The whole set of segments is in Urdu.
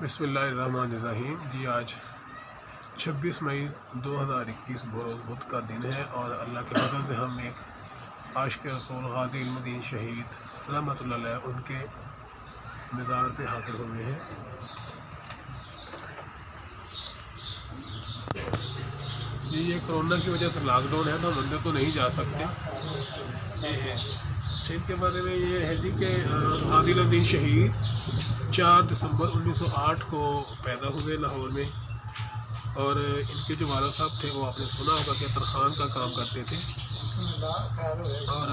بسم اللہ الرحمن الرحیم۔ جی آج 26 مئی 2021 بروز بدھ کا دن ہے اور اللہ کے فضل سے ہم ایک عاشق رسول غازی علم الدین شہید رحمۃ اللہ علیہ ان کے مزار پہ حاضر ہوئے ہیں۔ جی یہ کرونا کی وجہ سے لاک ڈاؤن ہے تو مندر تو نہیں جا سکتے۔ ان کے بارے میں یہ ہے جی کہ غازی علم الدین شہید 4 دسمبر 1908 کو پیدا ہوئے لاہور میں، اور ان کے جو والد صاحب تھے وہ آپ نے سنا ہوگا کہ ترخان کا کام کرتے تھے، اور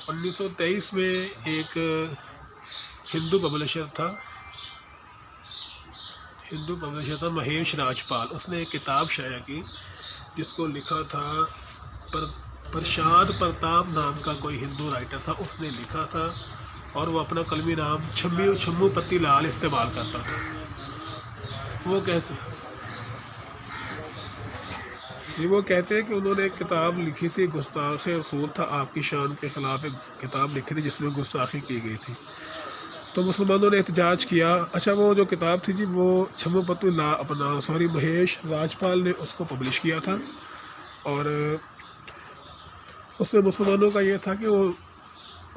1923 میں ایک ہندو پبلشر تھا مہیش راجپال، اس نے ایک کتاب شائع کی جس کو لکھا تھا پرشاد پرتاپ نام کا کوئی ہندو رائٹر تھا، اس نے لکھا تھا، اور وہ اپنا قلمی نام چھمو پتی لال استعمال کرتا تھا۔ وہ کہتے ہیں کہ انہوں نے ایک کتاب لکھی تھی، گستاخ رسول تھا، آپ کی شان کے خلاف ایک کتاب لکھی تھی جس میں گستاخی کی گئی تھی، تو مسلمانوں نے احتجاج کیا۔ اچھا وہ جو کتاب تھی جی وہ چھمو پتی مہیش راجپال نے اس کو پبلش کیا تھا، اور اس میں مسلمانوں کا یہ تھا کہ وہ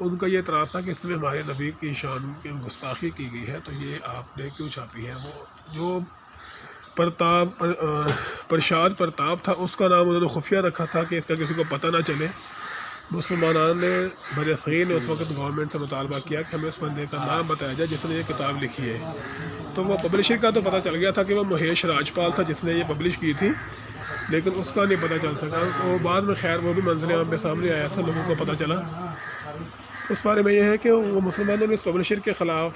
ان کا یہ اعتراض تھا کہ اس میں ہمارے نبی کی شان کی گستاخی کی گئی ہے، تو یہ آپ نے کیوں چھاپی ہے۔ وہ جو پرشاد پرتاپ تھا اس کا نام انہوں نے خفیہ رکھا تھا کہ اس کا کسی کو پتہ نہ چلے۔ مسلمانان نے برصغیر نے اس وقت گورنمنٹ سے مطالبہ کیا کہ ہمیں اس بندے کا نام بتایا جائے جس نے یہ کتاب لکھی ہے، تو وہ پبلشر کا تو پتہ چل گیا تھا کہ وہ مہیش راجپال تھا جس نے یہ پبلش کی تھی، لیکن اس کا نہیں پتہ چل سکا۔ وہ بعد میں خیر وہ بھی منظر عام پہ سامنے آیا تھا، لوگوں کو پتہ چلا۔ اس بارے میں یہ ہے کہ وہ مسلمانوں نے اس پبلشر کے خلاف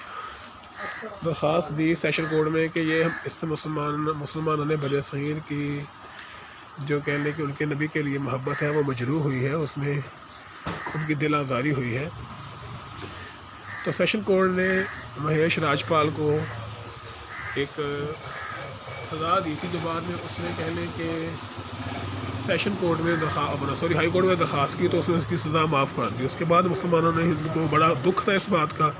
درخواست دی سیشن کورٹ میں کہ یہ اس سے مسلمانوں نے برصغیر کی جو کہہ لیں کہ ان کے نبی کے لیے محبت ہے وہ مجروح ہوئی ہے، اس میں ان کی دل آزاری ہوئی ہے۔ تو سیشن کورٹ نے مہیش راجپال کو ایک سزا دی تھی، جو بعد میں اس نے کہہ لیں کہ سیشن کورٹ میں ہائی کورٹ میں درخواست کی تو اس نے اس کی سزا معاف کر دی۔ اس کے بعد مسلمانوں نے کو بڑا دکھ تھا اس بات کا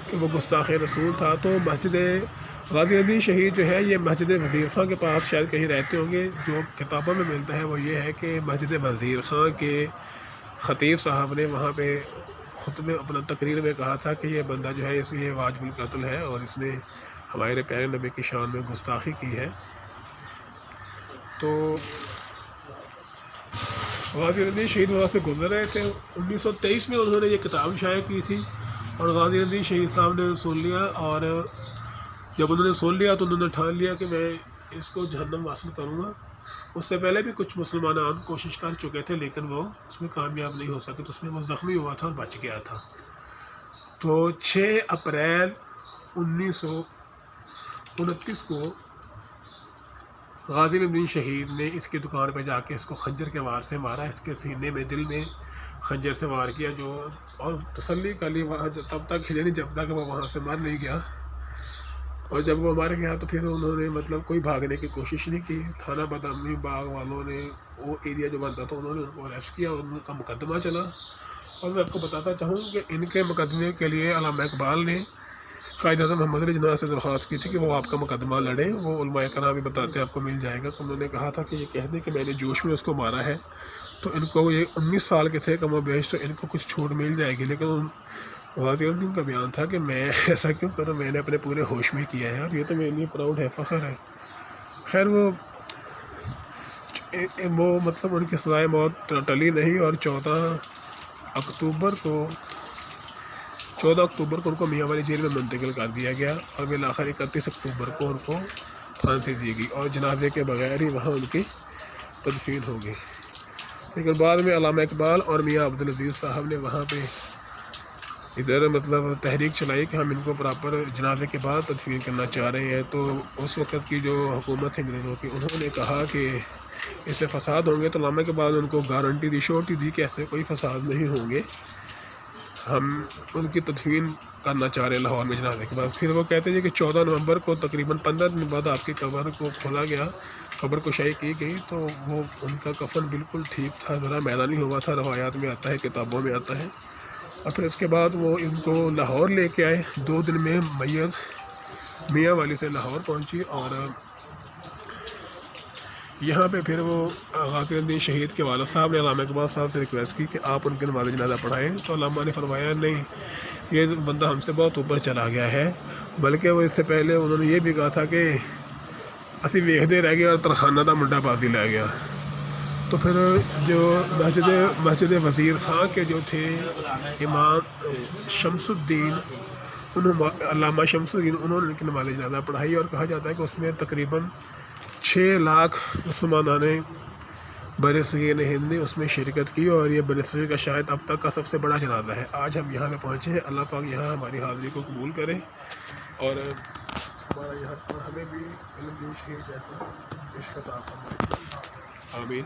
کہ وہ گستاخ رسول تھا، تو مسجد غازی الدین شہید جو ہے یہ مسجد وزیر خان کے پاس شاید کہیں رہتے ہوں گے۔ جو کتابوں میں ملتا ہے وہ یہ ہے کہ مسجد وزیر خان کے خطیب صاحب نے وہاں پہ خطبے اپنا تقریر میں کہا تھا کہ یہ بندہ جو ہے اس یہ واجب القتل ہے اور اس نے ہمارے پیارے نبی کی شان میں گستاخی کی ہے۔ تو غازی الدین شہید وہاں سے گزر رہے تھے، 1923 میں انہوں نے یہ کتاب شائع کی تھی، اور غازی الدین شہید صاحب نے سن لیا، اور جب انہوں نے سن لیا تو انہوں نے ٹھان لیا کہ میں اس کو جہنم واصل کروں گا۔ اس سے پہلے بھی کچھ مسلمان کوشش کر چکے تھے لیکن وہ اس میں کامیاب نہیں ہو سکے، تو اس میں وہ زخمی ہوا تھا اور بچ گیا تھا۔ تو 6 اپریل 1929 کو غازی الدین شہید نے اس کی دکان پہ جا کے اس کو خنجر کے وار سے مارا، اس کے سینے میں دل میں خنجر سے وار کیا، جو اور تسلی کا لی وہاں تب تک ہلے نہیں جب تک وہ وہاں سے مر نہیں گیا، اور جب وہ مر گیا تو پھر انہوں نے کوئی بھاگنے کی کوشش نہیں کی۔ تھانہ بدامنی باغ والوں نے وہ ایریا جو بنتا تھا انہوں نے ان کو اریسٹ کیا، اور ان کا مقدمہ چلا۔ اور میں آپ کو بتاتا چاہوں کہ ان کے مقدمے کے لیے علامہ اقبال نے قائد اعظم محمد علی جناح سے درخواست کی تھی کہ وہ آپ کا مقدمہ لڑیں، وہ علماء کرام بھی بتاتے ہیں آپ کو مل جائے گا، تو انہوں نے کہا تھا کہ یہ کہہ دیں کہ میں نے جوش میں اس کو مارا ہے، تو ان کو یہ 19 سال کے تھے کم و بیش، تو ان کو کچھ چھوٹ مل جائے گی، لیکن غازی الدین کا بیان تھا کہ میں ایسا کیوں کروں، میں نے اپنے پورے ہوش میں کیا ہے اور یہ تو میرے لیے پراؤڈ ہے، فخر ہے۔ خیر وہ مطلب ان کی سزائے موت ٹلی نہیں، اور 14 اکتوبر کو ان کو میاں والی جیل میں منتقل کر دیا گیا، اور بالآخر 31 اکتوبر کو ان کو پھانسی دی گئی، اور جنازے کے بغیر ہی وہاں ان کی تدفین ہو گئی۔ لیکن بعد میں علامہ اقبال اور میاں عبدالعزیز صاحب نے وہاں پہ ادھر تحریک چلائی کہ ہم ان کو پراپر جنازے کے بعد تدفین کرنا چاہ رہے ہیں، تو اس وقت کی جو حکومت ہے انگریزوں کی، انہوں نے کہا کہ اس سے فساد ہوں گے، تو علامہ کے بعد ان کو گارنٹی دی، شورٹی دی کہ ایسے کوئی فساد نہیں ہوں گے، ہم ان کی تدفین کرنا چاہ رہے ہیں لاہور میں جنازے کے بعد۔ پھر وہ کہتے ہیں کہ 14 نومبر کو تقریباً 15 دن بعد آپ کی قبر کو کھولا گیا، قبر کشائی کی گئی، تو وہ ان کا کفن بالکل ٹھیک تھا، ذرا میدانی ہوا تھا، روایات میں آتا ہے، کتابوں میں آتا ہے۔ اور پھر اس کے بعد وہ ان کو لاہور لے کے آئے، 2 دن میں میت میاں والی سے لاہور پہنچی، اور یہاں پہ پھر وہ غافر الدین شہید کے والد صاحب نے علامہ اقبال صاحب سے ریکویسٹ کی کہ آپ ان کے نماز جنازہ پڑھائیں، تو علامہ نے فرمایا نہیں، یہ بندہ ہم سے بہت اوپر چلا گیا ہے، بلکہ وہ اس سے پہلے انہوں نے یہ بھی کہا تھا کہ اسی ویکھتے رہ گئے اور ترخانہ دا منڈا بازی لے گیا۔ تو پھر جو مسجد وزیر خان کے جو تھے امام شمس الدین، علامہ شمس الدین، انہوں نے ان کی نماز جنازہ پڑھائی، اور کہا جاتا ہے کہ اس میں تقریباً 6 لاکھ مسلمانوں نے بر صغیر ہند نے اس میں شرکت کی، اور یہ بر صغیر کا شاید اب تک کا سب سے بڑا جنازہ ہے۔ آج ہم یہاں پہ پہنچے ہیں، اللہ پاک یہاں ہماری حاضری کو قبول کرے، اور ہمارا یہاں پر ہمیں بھی علم شہید جیسا عشق عطا فرمائے، آمین۔